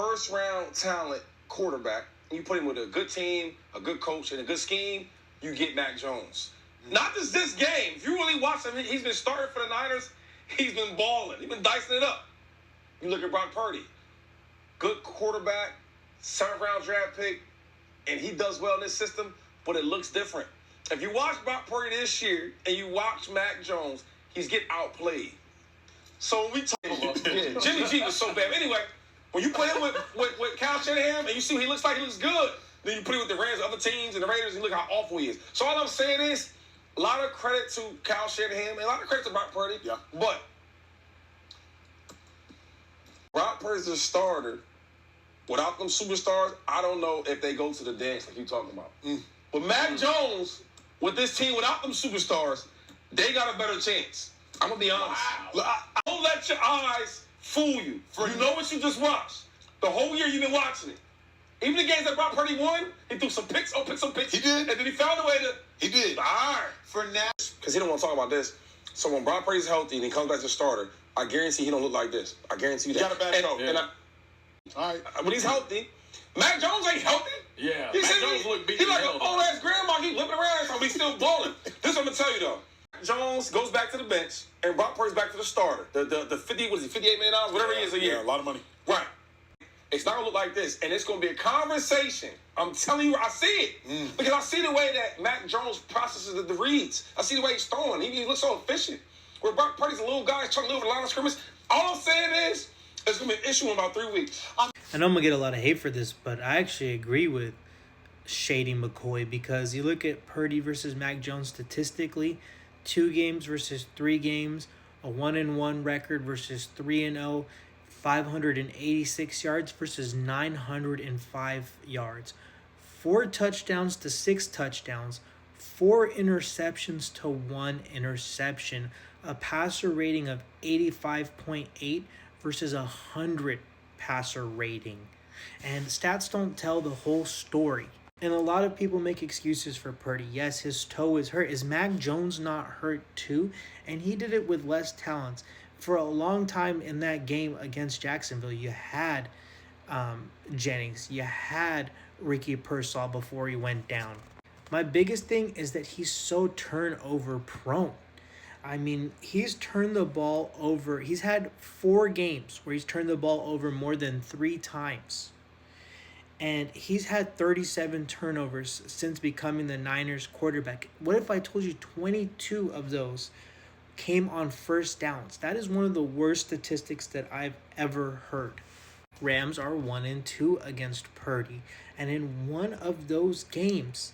first-round talent quarterback, and you put him with a good team, a good coach, and a good scheme, you get Mac Jones. Not just this game. If you really watch him, he's been starting for the Niners. He's been balling. He's been dicing it up. You look at Brock Purdy. Good quarterback, 7th-round draft pick, and he does well in this system, but it looks different. If you watch Brock Purdy this year and you watch Mac Jones, he's getting outplayed. So when we talk about Jimmy G was so bad. Anyway, when you put him with Kyle Shanahan and you see what he looks like, he looks good. Then you put him with the Rams, other teams, and the Raiders, and look how awful he is. So all I'm saying is, a lot of credit to Kyle Shanahan and a lot of credit to Brock Purdy. Yeah. But Brock Purdy's a starter. Without them superstars, I don't know if they go to the dance like you talking about. But Mac Jones, with this team without them superstars, they got a better chance. I'm going to be honest. Wow. Don't let your eyes fool you. You know what you just watched. The whole year you've been watching it. Even the games that Brock Purdy won, he threw some picks, some picks. He did. And then he found a way to... He did. All right. For now. Because he don't want to talk about this. So when Brock Purdy's healthy and he comes back to starter, I guarantee he don't look like this. I guarantee you that. He got a bad show. Yeah. All right. When he's healthy, Mac Jones ain't healthy. Yeah. Mac Jones look beat. He's like an old-ass grandma. He whipping around, so he's still balling. This I'm going to tell you, though. Jones goes back to the bench, and Brock Purdy's back to the starter. The 50, what is it, $58 million, whatever he is a year. Yeah, a lot of money. Right. It's not going to look like this, and it's going to be a conversation. I'm telling you, I see it. Because I see the way that Mac Jones processes the reads. I see the way he's throwing. He looks so efficient. Where Brock Purdy's a little guy, he's trying to live over the line of scrimmage. All I'm saying is, it's going to be an issue in about 3 weeks. I know I'm going to get a lot of hate for this, but I actually agree with Shady McCoy because you look at Purdy versus Mac Jones statistically, 2 games versus 3 games, a 1-1 record versus 3-0, 586 yards versus 905 yards, 4 touchdowns to 6 touchdowns, 4 interceptions to 1 interception, a passer rating of 85.8 versus 100 passer rating. And stats don't tell the whole story. And a lot of people make excuses for Purdy. Yes, his toe is hurt. Is Mac Jones not hurt too? And he did it with less talents. For a long time in that game against Jacksonville, you had Jennings. You had Ricky Pearsall before he went down. My biggest thing is that he's so turnover prone. I mean, he's turned the ball over. He's had 4 games where he's turned the ball over more than 3 times. And he's had 37 turnovers since becoming the Niners quarterback. What if I told you 22 of those came on first downs? That is one of the worst statistics that I've ever heard. Rams are 1-2 against Purdy. And in one of those games,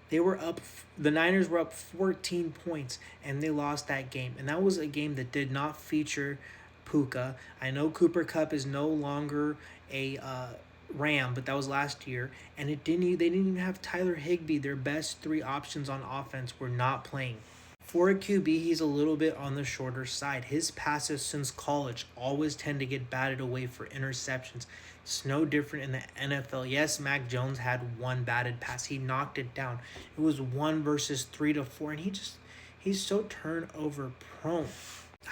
the Niners were up 14 points, and they lost that game. And that was a game that did not feature Puka. I know Cooper Kupp is no longer a Ram, but that was last year. And they didn't even have Tyler Higbee. Their best 3 options on offense were not playing. For a QB, he's a little bit on the shorter side. His passes since college always tend to get batted away for interceptions. It's no different in the NFL. Yes, Mac Jones had 1 batted pass. He knocked it down. It was 1 versus 3 to 4, and he's so turnover prone.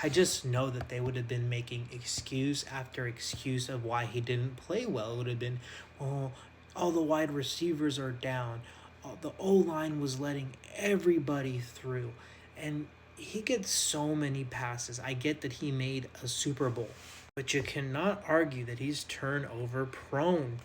I just know that they would have been making excuse after excuse of why he didn't play well. It would have been, all the wide receivers are down. The O-line was letting everybody through. And he gets so many passes. I get that he made a Super Bowl. But you cannot argue that he's turnover prone.